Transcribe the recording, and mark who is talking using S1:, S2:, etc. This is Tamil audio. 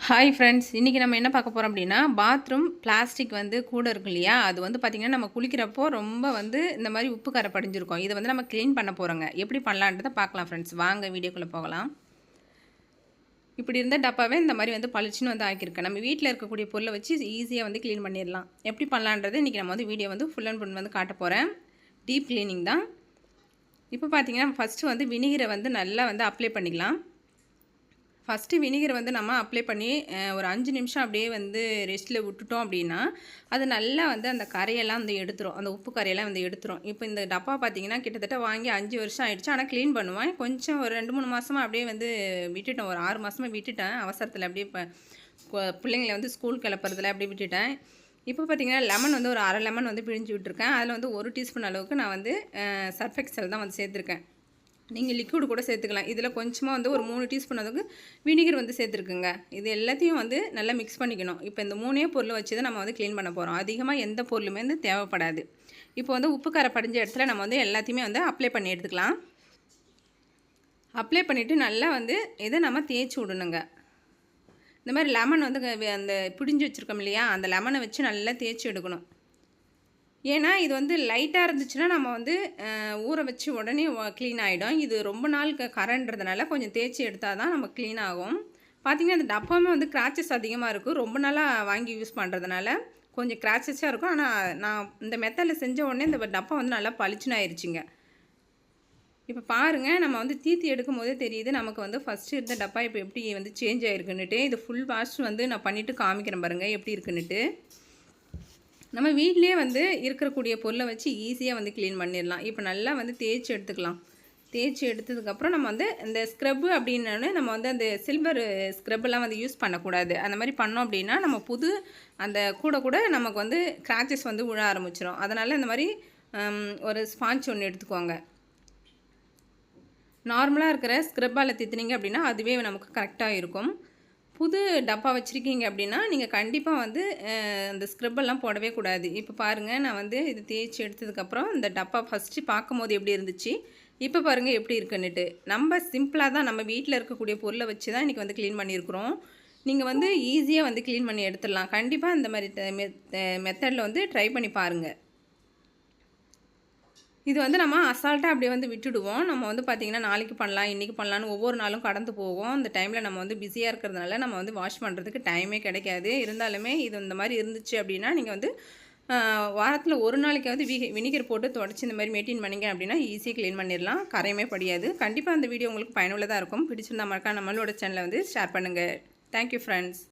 S1: ஹாய் ஃப்ரெண்ட்ஸ், இன்றைக்கி நம்ம என்ன பார்க்க போகிறோம் அப்படின்னா, பாத்ரூம் பிளாஸ்டிக் வந்து கூட இருக்கு இல்லையா, அது வந்து பார்த்திங்கன்னா நம்ம குளிக்கிறப்போ ரொம்ப வந்து இந்த மாதிரி உப்பு கரை படிஞ்சிருக்கும். இதை வந்து நம்ம க்ளீன் பண்ண போகிறோங்க. எப்படி பண்ணலான்றதை பார்க்கலாம் ஃப்ரெண்ட்ஸ். வாங்க வீடியோக்குள்ளே போகலாம். இப்படி இருந்த டப்பாவே இந்த மாதிரி வந்து பளிச்சுன்னு வந்து ஆக்கியிருக்கேன். நம்ம வீட்டில் இருக்கக்கூடிய பொருளை வச்சு ஈஸியாக வந்து க்ளீன் பண்ணிடலாம். எப்படி பண்ணலான்றது இன்றைக்கி நம்ம வந்து வீடியோ வந்து ஃபுல் அண்ட் ஃபுல் வந்து காட்ட போகிறேன். டீப் க்ளீனிங் தான். இப்போ பார்த்திங்கன்னா ஃபஸ்ட்டு வந்து வினிகரை வந்து நல்லா வந்து அப்ளை பண்ணிக்கலாம். ஃபஸ்ட்டு வினிகர் வந்து நம்ம அப்ளை பண்ணி ஒரு 5 நிமிஷம் அப்படியே வந்து ரெஸ்ட்டில் விட்டுட்டோம் அப்படின்னா, அது நல்லா வந்து அந்த கரையெல்லாம் வந்து எடுத்துரும். அந்த உப்பு கரையெல்லாம் வந்து எடுத்துரும். இப்போ இந்த டப்பா பார்த்திங்கன்னா கிட்டத்தட்ட வாங்கி 5 வருஷம் ஆயிடுச்சு. ஆனால் க்ளீன் பண்ணுவேன். கொஞ்சம் ஒரு 2, 3 மாதமாக அப்படியே வந்து விட்டுட்டேன். ஒரு 6 மாதமாக விட்டுட்டேன். அவசரத்தில் அப்படியே பிள்ளைங்களை வந்து ஸ்கூல் கிளப்புறதுல அப்படியே விட்டுட்டேன். இப்போ பார்த்திங்கன்னா லெமன் வந்து ஒரு 1/2 லெமன் வந்து பிழிஞ்சு விட்டுருக்கேன். அதில் வந்து 1 டீஸ்பூன் அளவுக்கு நான் வந்து சர்ஃப் எக்ஸல் தான் வந்து சேர்த்துருக்கேன். நீங்கள் லிக்விடு கூட சேர்த்துக்கலாம். இதில் கொஞ்சமாக வந்து ஒரு 3 டீஸ்பூன் அளவுக்கு வினிகர் வந்து சேர்த்துருக்குங்க. இது எல்லாத்தையும் வந்து நல்லா மிக்ஸ் பண்ணிக்கணும். இப்போ இந்த 3 பொருளை வச்சு தான் நம்ம வந்து க்ளீன் பண்ண போகிறோம். அதிகமாக எந்த பொருளுமே வந்து தேவைப்படாது. இப்போ வந்து உப்பு காரம் படிஞ்ச இடத்துல நம்ம வந்து எல்லாத்தையுமே வந்து அப்ளை பண்ணி எடுத்துக்கலாம். அப்ளை பண்ணிவிட்டு நல்லா வந்து இதை நம்ம தேய்ச்சி விடணுங்க. இந்த மாதிரி லெமன் வந்து அந்த பிடிஞ்சி வச்சுருக்கோம் இல்லையா, அந்த லெமனை வச்சு நல்லா தேய்ச்சி எடுக்கணும். ஏன்னா இது வந்து லைட்டாக இருந்துச்சுன்னா நம்ம வந்து ஊற வச்சு உடனே க்ளீன் ஆகிடும். இது ரொம்ப நாள் கரன்றதுனால கொஞ்சம் தேய்ச்சி எடுத்தால் தான் நம்ம க்ளீன் ஆகும். பார்த்திங்கன்னா அந்த டப்பாவுமே வந்து கிராச்சஸ் அதிகமாக இருக்கும். ரொம்ப நாளாக வாங்கி யூஸ் பண்ணுறதுனால கொஞ்சம் கிராச்சஸாக இருக்கும். ஆனால் நான் இந்த மெத்தடில் செஞ்ச உடனே இந்த டப்பா வந்து நல்லா பளிச்சுன்னு ஆயிடுச்சுங்க. இப்போ பாருங்கள், நம்ம வந்து தீத்தி எடுக்கும் போதே தெரியுது நமக்கு வந்து ஃபஸ்ட்டு இருந்த டப்பா இப்போ எப்படி வந்து சேஞ்ச் ஆகிருக்குன்னுட்டு. இது ஃபுல் வாஷ் வந்து நான் பண்ணிவிட்டு காமிக்கிறேன் பாருங்கள் எப்படி இருக்குன்னுட்டு. நம்ம வீட்டிலே வந்து இருக்கக்கூடிய பொருளை வச்சு ஈஸியாக வந்து க்ளீன் பண்ணிடலாம். இப்போ நல்லா வந்து தேய்ச்சி எடுத்துக்கலாம். தேய்ச்சி எடுத்ததுக்கப்புறம் நம்ம வந்து இந்த ஸ்க்ரப்பு அப்படின்னோடனே நம்ம வந்து அந்த சில்வர் ஸ்க்ரப்பெல்லாம் வந்து யூஸ் பண்ணக்கூடாது. அந்த மாதிரி பண்ணோம் அப்படின்னா நம்ம புது அந்த கூட நமக்கு வந்து கிராச்சஸ் வந்து விழ ஆரம்பிச்சிடும். அதனால் இந்த மாதிரி ஒரு ஸ்பாஞ்ச் ஒன்று எடுத்துக்கோங்க. நார்மலாக இருக்கிற ஸ்க்ரப்பால் தித்துனீங்க அப்படின்னா அதுவே நமக்கு கரெக்டாக இருக்கும். புது டப்பா வச்சுருக்கீங்க அப்படின்னா நீங்கள் கண்டிப்பாக வந்து அந்த ஸ்க்ரப்பெல்லாம் போடவே கூடாது. இப்போ பாருங்கள், நான் வந்து இது தேய்ச்சி எடுத்ததுக்கப்புறம் இந்த டப்பா ஃபஸ்ட்டு பார்க்கும்போது எப்படி இருந்துச்சு, இப்போ பாருங்கள் எப்படி இருக்குன்னுட்டு. நம்ம சிம்பிளாக தான் நம்ம வீட்டில் இருக்கக்கூடிய பொருளை வச்சு தான் இன்றைக்கி வந்து க்ளீன் பண்ணியிருக்கிறோம். நீங்கள் வந்து ஈஸியாக வந்து க்ளீன் பண்ணி எடுத்துடலாம். கண்டிப்பாக இந்த மாதிரி மெத்தடில் வந்து ட்ரை பண்ணி பாருங்கள். இது வந்து நம்ம அசால்ட்டாக அப்படியே வந்து விட்டுடுவோம். நம்ம வந்து பார்த்திங்கன்னா நாளைக்கு பண்ணலாம், இன்றைக்கி பண்ணலான்னு ஒவ்வொரு நாளும் கடந்து போவோம். அந்த டைமில் நம்ம வந்து பிஸியாக இருக்கிறதுனால நம்ம வந்து வாஷ் பண்ணுறதுக்கு டைமே கிடைக்காது. இருந்தாலுமே இது இந்த மாதிரி இருந்துச்சு அப்படின்னா நீங்கள் வந்து வாரத்தில் ஒரு நாளைக்காவது வினிகர் போட்டு தொடச்சி இந்த மாதிரி மெயின்டைன் பண்ணிங்க அப்படின்னா ஈஸியாக க்ளீன் பண்ணிடலாம். கரையுமே படியாது. கண்டிப்பாக அந்த வீடியோ உங்களுக்கு பயனுள்ளதாக இருக்கும். பிடிச்சிருந்தா மறக்காம நம்மளோட சேனலை வந்து ஷேர் பண்ணுங்கள். Thank you friends.